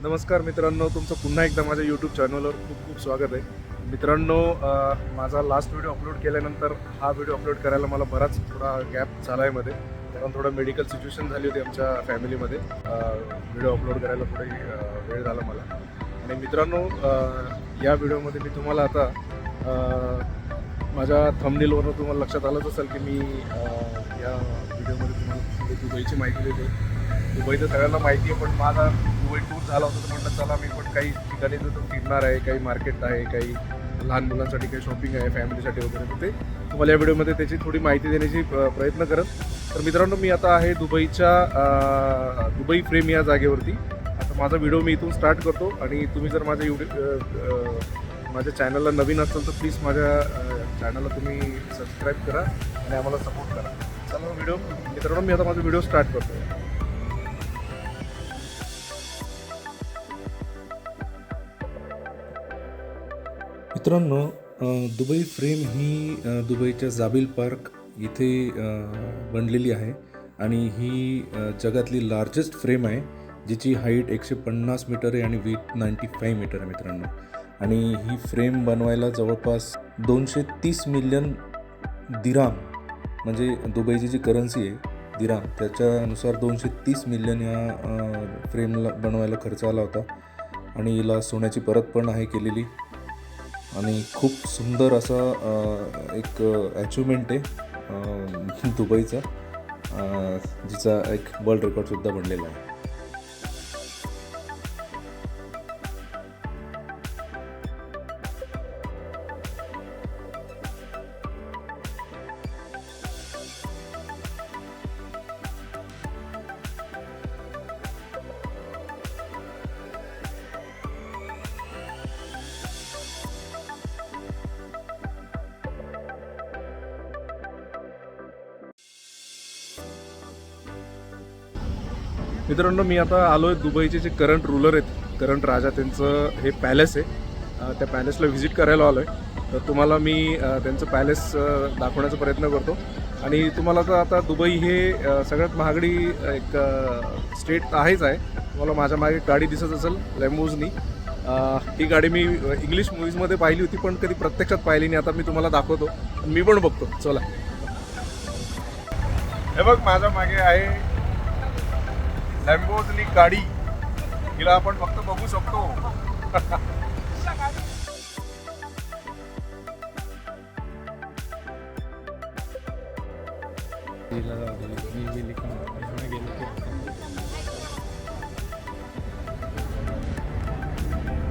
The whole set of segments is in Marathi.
नमस्कार मित्रांनो, तुमचं पुन्हा एकदा माझ्या यूट्यूब चॅनलवर खूप खूप स्वागत आहे. मित्रांनो, माझा लास्ट व्हिडिओ अपलोड केल्यानंतर हा व्हिडिओ अपलोड करायला मला बराच थोडा गॅप झाला आहे मध्ये, कारण थोडं मेडिकल सिच्युएशन झाली होती आमच्या फॅमिलीमध्ये. व्हिडिओ अपलोड करायला थोडी वेळ झाला मला. आणि मित्रांनो, या व्हिडिओमध्ये मी तुम्हाला आता माझ्या थंबनेलवरून तुम्हाला लक्षात आलंच असेल की मी या व्हिडिओमध्ये तुम्हाला दुबईची माहिती देतो. दुबई तर सगळ्यांना माहिती आहे, पण माझा दुबई टूर झाला होता तर म्हटलं चला मी पण काही ठिकाणी तिथं फिरणार आहे, काही मार्केट आहे, काही लहान मुलांसाठी काही शॉपिंग आहे, फॅमिलीसाठी वगैरे. तर ते तुम्हाला या व्हिडिओमध्ये त्याची थोडी माहिती देण्याची प्रयत्न करत. तर मित्रांनो, मी आता आहे दुबई फ्रेम या जागेवरती. आता माझा व्हिडिओ मी इथून स्टार्ट करतो आणि तुम्ही जर माझ्या चॅनलला नवीन असाल तर प्लीज माझ्या चॅनलला तुम्ही सबस्क्राईब करा आणि आम्हाला सपोर्ट करा. चला मित्रांनो, मी आता माझा व्हिडिओ स्टार्ट करतो. मित्रांनो, दुबई फ्रेम ही दुबईच्या जाबिल पार्क इथे बनलेली आहे आणि ही जगातली लार्जेस्ट फ्रेम आहे, जिची हाईट 150 मीटर आहे आणि वीथ 95 मीटर आहे मित्रांनो. आणि ही फ्रेम बनवायला जवळपास 230 मिलियन दिराम, म्हणजे दुबईची जी करन्सी आहे दिराम, त्याच्यानुसार 230 मिलियन या फ्रेमला बनवायला खर्च आला होता. आणि हिला सोन्याची परत पण आहे केलेली. आणि खूप सुंदर असा एक अचिव्हमेंट आहे दुबईचा, जिचा एक वर्ल्ड रेकॉर्डसुद्धा बनलेला आहे. मित्रांनो, मी आता आलो आहे दुबईचे जे करंट रूलर आहेत, करंट राजा, त्यांचं हे पॅलेस आहे. त्या पॅलेसला व्हिजिट करायला आलो आहे. तर तुम्हाला मी त्यांचं पॅलेस दाखवण्याचा प्रयत्न करतो. आणि तुम्हाला तर आता दुबई हे सगळ्यात महागडी एक स्टेट आहेच आहे. तुम्हाला माझ्या मागे गाडी दिसत असेल लॅम्बोर्गिनी. ही गाडी मी इंग्लिश मूवीजमध्ये पाहिली होती, पण कधी प्रत्यक्षात पाहिली नाही. आता मी तुम्हाला दाखवतो, मी पण बघतो. चला, हे बघ माझ्या मागे आहे लॅम्बोर्गिनी गाडी. हिला आपण फक्त बघू शकतो.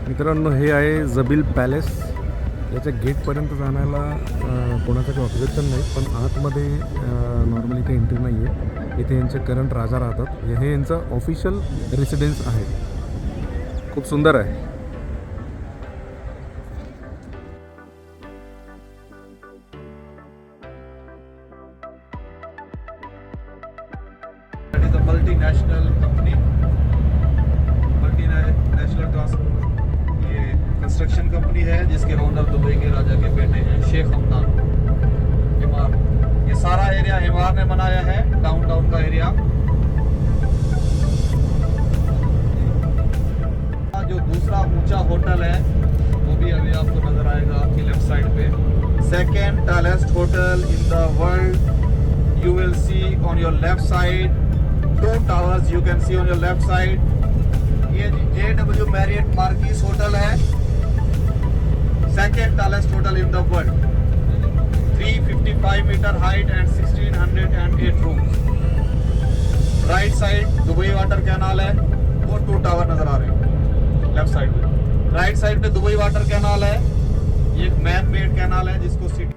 मित्रांनो, हे आहे जबील पॅलेस. याच्या गेटपर्यंत जाण्याला कोणाचं काही ऑब्जेक्शन नाही, पण आतमध्ये नॉर्मली काही एंट्री नाही आहे. इथे यांचे करंट राजा राहतात. हे यांचं ऑफिशियल रेसिडेन्स आहे. खूप सुंदर आहे. मल्टीनेशनल कंपनी, मल्टीनेशनल ट्रांसपोर्ट, ये कंस्ट्रक्शन कंपनी है जिसके ओनर दुबई के राजा के बेटे हैं शेख हमदान इमार. ये सारा एरिया इमार ने बनाया है, डाउनटाउन का एरिया. जो दूसरा ऊंचा होटल है वो भी अभी आपको नजर आएगा आपकी left side pay. Second tallest hotel in the world you will see on your left side. 2 towers you can see on your left side. ये JW Marriott Marquis होटल है, second tallest hotel in the world. 355 meter height and 1608 rooms. Right side Dubai water canal है और 2 टावर नजर आ रहे हैं लेफ्ट साइड पे. राइट साइड पे दुबई वाटर कैनाल है. ये एक मैन मेड कैनाल है जिसको सिटी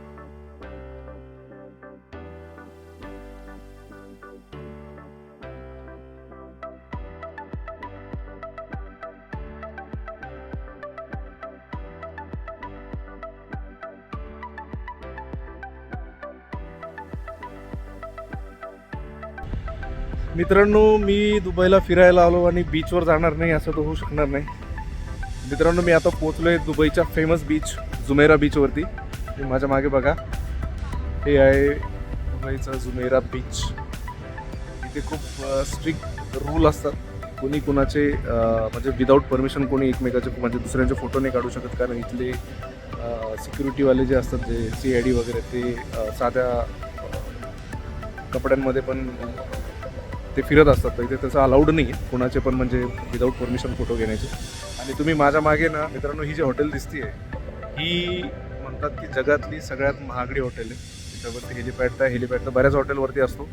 मित्रांनो, मी दुबईला फिरायला आलो आणि बीचवर जाणार नाही असं तर होऊ शकणार नाही. मित्रांनो, मी आता पोचलो आहे दुबईच्या फेमस बीच जुमेरा बीचवरती. माझ्या मागे बघा, हे आहे दुबईचा जुमेरा बीच. इथे खूप स्ट्रिक्ट रूल असतात. कोणी कुणाचे म्हणजे विदाऊट परमिशन कोणी एकमेकाचे म्हणजे दुसऱ्यांचे फोटो नाही काढू शकत, कारण इथले सिक्युरिटीवाले जे असतात जे CID वगैरे ते साध्या कपड्यांमध्ये पण ते फिरत असतात, तर इथे तसं अलाउड नाही आहे कोणाचे पण म्हणजे विदाऊट परमिशन फोटो घेण्याचे. आणि तुम्ही माझ्या मागे ना मित्रांनो ही जी हॉटेल दिसते ही म्हणतात की जगातली सगळ्यात महागडी हॉटेल आहे. त्याच्यावरती हेलिपॅड तर बऱ्याच हॉटेलवरती असतो,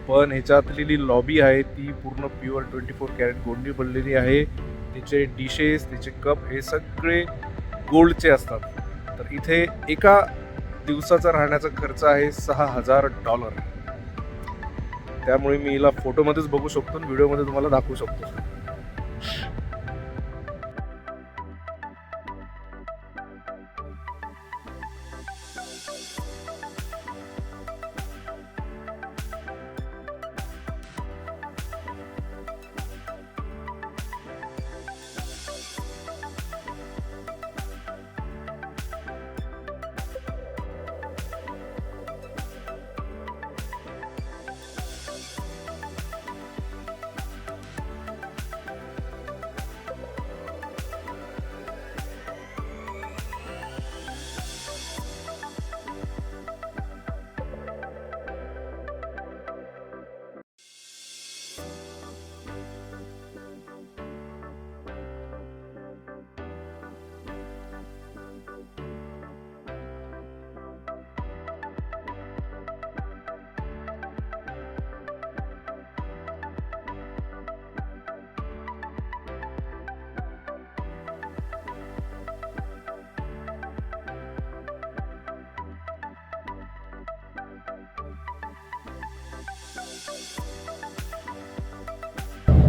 पण ह्याच्यातली लॉबी आहे ती पूर्ण प्युअर 24 कॅरेट गोल्डनी बनलेली आहे. तिचे डिशेस, तिचे कप हे सगळे गोल्डचे असतात. तर इथे एका दिवसाचा राहण्याचा खर्च आहे $6,000. त्यामुळे मी हिला फोटोमध्येच बघू शकतो आणि व्हिडिओमध्ये तुम्हाला दाखवू शकतो.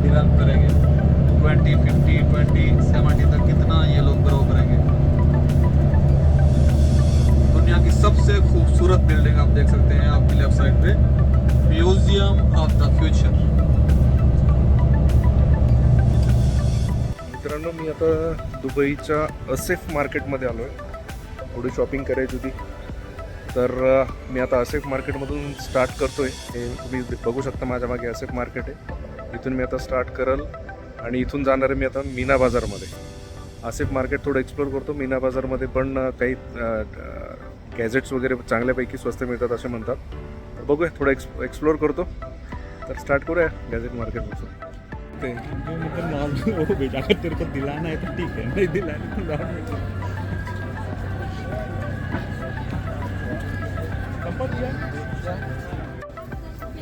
डिवेल्प करेंगे 20, 50, 20, 70 तक कितना ये लोग ग्रो करेंगे. दुनिया की सबसे खूबसूरत बिल्डिंग आप देख सकते हैं आपकी left side pay, museum of the future. मित्रांनो मी आता दुबईच्या असेफ मार्केटमध्ये आलो आहे. थोडी शॉपिंग करायची होती, तर मी आता असेफ मार्केटमधून स्टार्ट करतो आहे. हे तुम्ही बघू शकता माझ्या मागे असेफ मार्केट आहे. इथून मी आता स्टार्ट करल आणि इथून जाणार आहे मी आता मीना बाजारमध्ये. आसिफ मार्केट थोडं एक्सप्लोर करतो. मीना बाजारमध्ये पण काही गॅजेट्स वगैरे चांगल्यापैकी स्वस्त मिळतात असे म्हणतात. तर बघूया थोडं एक्सप्लोर करतो. तर स्टार्ट करूया गॅजेट मार्केटपासून. ते नॉर्मल भेजा अगर तेरे को दिलाना है तो ठीक है, नहीं दिलाना तो जाओ.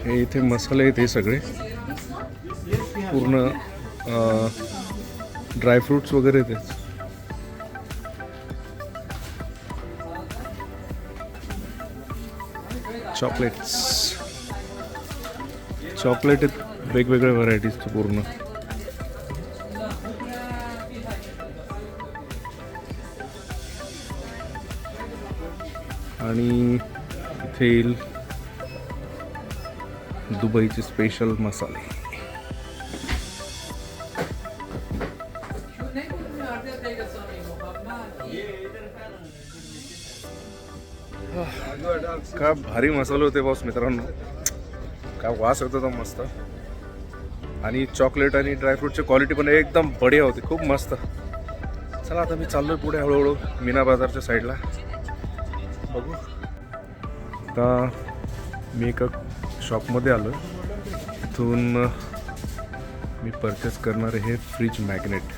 हे इथे मसाले आहेत हे सगळे पूर्ण ड्रायफ्रूट्स वगैरे आहेत. चॉकलेट आहेत वेगवेगळ्या व्हरायटीजचे पूर्ण. आणि इथे येईल दुबईचे स्पेशल मसाले. का भारी मसाले होते बॉस मित्रांनो, काय वास होता तो मस्त. आणि चॉकलेट आणि ड्रायफ्रूटची क्वालिटी पण एकदम बढिया होती, खूप मस्त. चला आता मी चाललोय पुढे हळूहळू मीना बाजारच्या साईडला. बघू आता मी एका शॉपमध्ये आलो. इथून मी परचेस करणार आहे फ्रीज मॅग्नेट.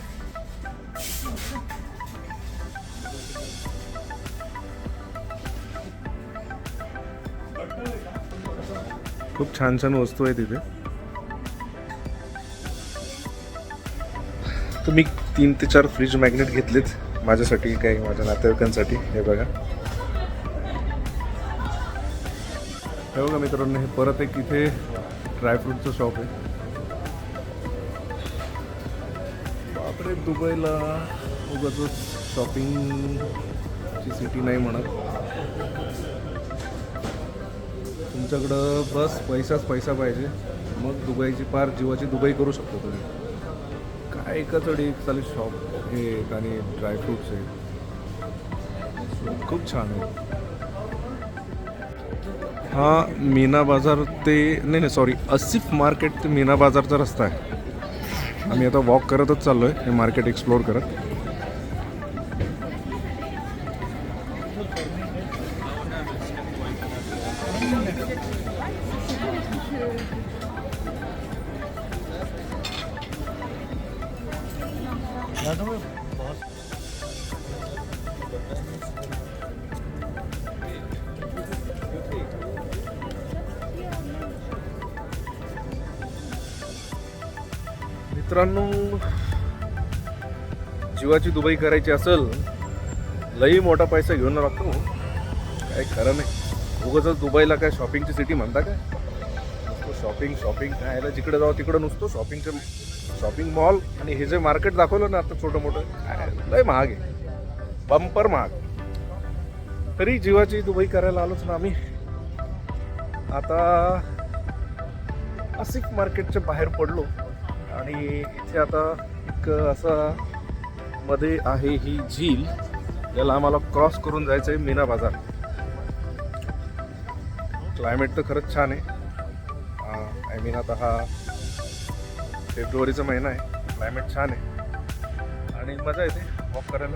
खूप छान छान वस्तू आहे तिथे. तर मी 3 ते 4 फ्रीज मॅग्नेट घेतलेत माझ्यासाठी, काही माझ्या नातेवाईकांसाठी. हे बघा, हे बघा मित्रांनो, हे परत एक इथे ड्रायफ्रूटचं शॉप आहे. बापरे, दुबईला उगाचच शॉपिंगची सिटी नाही म्हणत. तुमच्याकडं बस पैसा पाहिजे, मग दुबईची पार जीवाची दुबई करू शकतो तुम्ही. काय एकाच वेळी एक चालेल शॉप हे आणि ड्रायफ्रूट्स आहे, खूप छान आहे. हा मीना बाजार ते नाही सॉरी आसिफ मार्केट ते मीना बाजारचा रस्ता आहे. आम्ही आता वॉक करतच चाललो आहे हे मार्केट एक्सप्लोअर करत. मित्रांनो, जीवाची दुबई करायची असेल लई मोठा पैसा घेऊन लागतो. काय खरं नाही. उगाच दुबईला काय शॉपिंगची सिटी म्हणता काय? शॉपिंग शॉपिंग काय जिकडे जाऊ तिकडं नुसतं शॉपिंग मॉल. आणि हे जे मार्केट दाखवलं ना आता छोटं मोठं, काय लय महाग आहे, बंपर महाग. तरी जीवाची दुबई करायला आलोच ना आम्ही. आता आसिफ मार्केटच्या बाहेर पडलो आणि इथे आता एक असा मध्ये आहे ही झील, याला आम्हाला क्रॉस करून जायचं आहे मीना बाजार. क्लायमेट तर खरंच छान आहे. आय मीन आता हा फेब्रुवारीचा महिना आहे, क्लायमेट छान आहे आणि मजा येते वॉक करायला.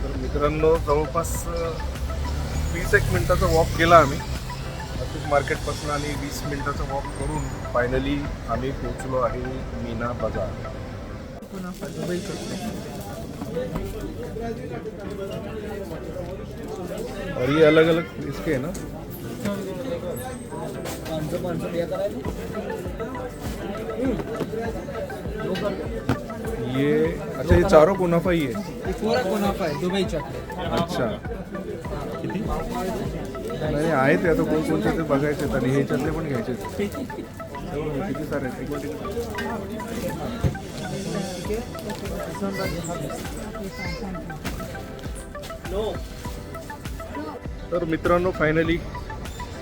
तर मित्रांनो, जवळपास 20 मिनिटाचा वॉक केला आम्ही मार्केटपासून आणि 20 मिनिटाचा वॉक करून फायनली आम्ही पोहोचलो आहे मीना बाजार. और ये अलग अलग इसके है ना? ये अच्छा, ये चारों कुनाफा ही है. पूरा कुनाफा है, दुबई चॉकलेट. अच्छा, किती नाही आहेत ते आता कोणकोणते ते बघायचे आणि ह्याच्यातले पण घ्यायचे. किती सारे आहेत. तर मित्रांनो, फायनली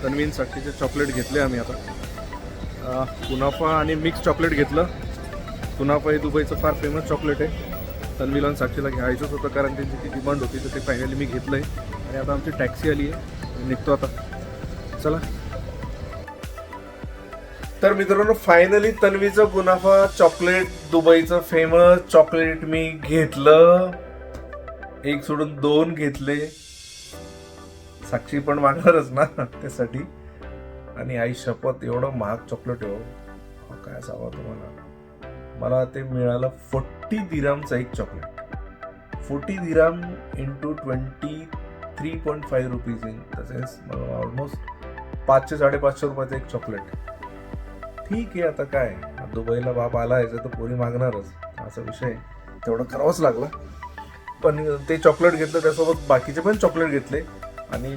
तन्वीन साक्षीचे चॉकलेट घेतले आम्ही आता. कुनाफा आणि मिक्स चॉकलेट घेतलं. कुनाफा हे दुबईचं फार फेमस चॉकलेट आहे. तन्वीला आणि साक्षीला घ्यायचंच होतं कारण त्यांची ती डिमांड होती, तर ते फायनली मी घेतलं आहे. आणि आता आमची टॅक्सी आली आहे, निघतो आता. चला. तर मित्रांनो, फायनली तन्वीचं कुनाफा चॉकलेट, दुबईचं फेमस चॉकलेट मी घेतलं. एक सोडून 2 घेतले. साक्षी पण मागणारच ना त्यासाठी. आणि आई शपथ, एवढं महाग चॉकलेट आहे. काय सांगा तुम्हाला, मला ते मिळालं 40 दिरामचं एक chocolate. 40 dirham into 23.5 rupees in तसेच ऑलमोस्ट 500-550 रुपयाचं एक चॉकलेट. ठीक आहे, आता काय, दुबईला बाप आला याचं तर पोरी मागणारच, असा विषय. तेवढं करावंच लागलं. पण ते चॉकलेट घेतलं, त्यासोबत बाकीचे पण चॉकलेट घेतले. आणि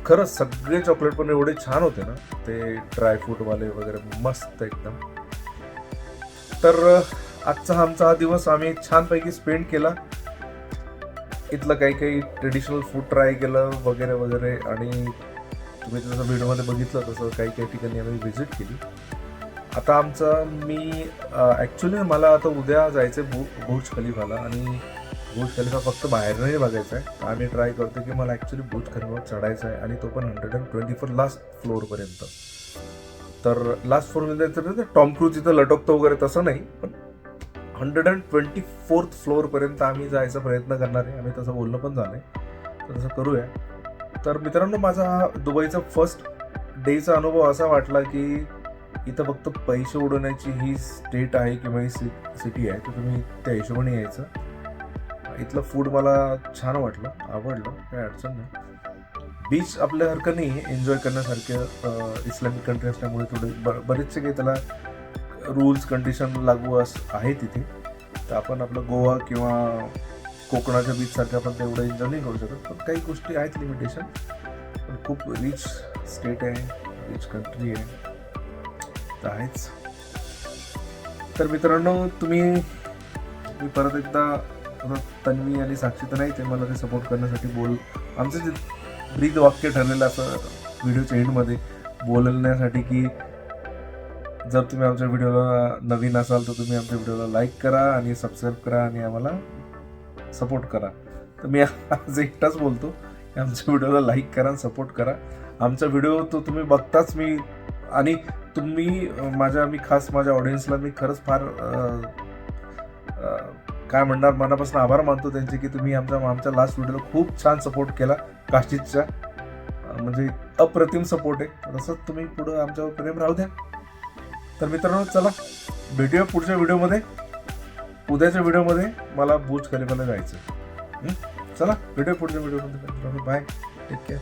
खरंच सगळे चॉकलेट पण एवढे छान होते ना, ते ड्रायफ्रूटवाले वगैरे मस्त एकदम. तर आजचा आमचा हा दिवस आम्ही छानपैकी स्पेंड केला. इथलं काही ट्रेडिशनल फूड ट्राय केलं वगैरे वगैरे. आणि तुम्ही जसं व्हिडिओमध्ये बघितलं तसं काही ठिकाणी आम्ही व्हिजिट केली. आता मी ॲक्च्युली मला आता उद्या जायचं आहे बुर्ज खलिफाला. आणि बुर्ज खलिफा फक्त बाहेर नाही बघायचा आहे. आम्ही ट्राय करतो की मला ॲक्च्युली बुर्ज खलिफा चढायचा आहे, आणि तो पण 124 लास्ट फ्लोअरपर्यंत. तर लास्ट फ्लोअर जायचं टॉम क्रूज इथं लटकतो वगैरे तसं नाही, पण 124th फ्लोअरपर्यंत आम्ही जायचा प्रयत्न करणार आहे. आम्ही तसं बोलणं पण झालं आहे, तर तसं करूया. तर मित्रांनो, माझा हा दुबईचा फर्स्ट डेचा अनुभव असा वाटला की इथं फक्त पैसे उडवण्याची ही स्टेट आहे किंवा ही सिटी आहे, तर तुम्ही त्या हिशोबाने यायचं. इथलं फूड मला छान वाटलं, आवडलं, काही अडचण नाही. बीच आपल्यासारखं नाही एन्जॉय करण्यासारखं. इस्लामिक कंट्री असल्यामुळे थोडे बरेचसे काही त्याला रूल्स कंडिशन लागू आहे तिथे. तर आपण आपलं गोवा किंवा कोकणाच्या बीचसारखं आपण तेवढं एन्जॉय नाही करू शकत. पण काही गोष्टी आहेत लिमिटेशन. पण खूप रिच स्टेट आहे, रिच कंट्री आहे, तर आहेच. तर मित्रांनो, मी परत एकदा तन्वी आणि साक्षी तर नाही, ते मला ते सपोर्ट करण्यासाठी आमचं जे ब्रीद वाक्य ठरलेलं असं व्हिडिओच्या एंडमध्ये बोलण्यासाठी की जर तुम्ही आमच्या व्हिडिओला नवीन असाल तर तुम्ही आमच्या व्हिडिओला लाईक करा आणि सबस्क्राईब करा आणि आम्हाला सपोर्ट करा. तर मी आज एकटाच बोलतो की आमच्या व्हिडिओला लाईक करा आणि सपोर्ट करा. आमचा व्हिडिओ तो तुम्ही बघताच मी आणि तुम्ही मी खास माझ्या ऑडियन्सला मी खरंच फार काय म्हणणार मनापासून आभार मानतो त्यांचे की तुम्ही आमच्या लास्ट व्हिडिओला खूप छान सपोर्ट केला काशीदच्या. म्हणजे अप्रतिम सपोर्ट आहे. तसंच तुम्ही पुढं आमच्यावर प्रेम राहू द्या. तर मित्रांनो चला भेटूया पुढच्या व्हिडिओमध्ये. उद्याच्या व्हिडिओमध्ये मला बुर्ज खलिफाला जायचं. चला भेटूया पुढच्या व्हिडिओमध्ये. Bye, take care.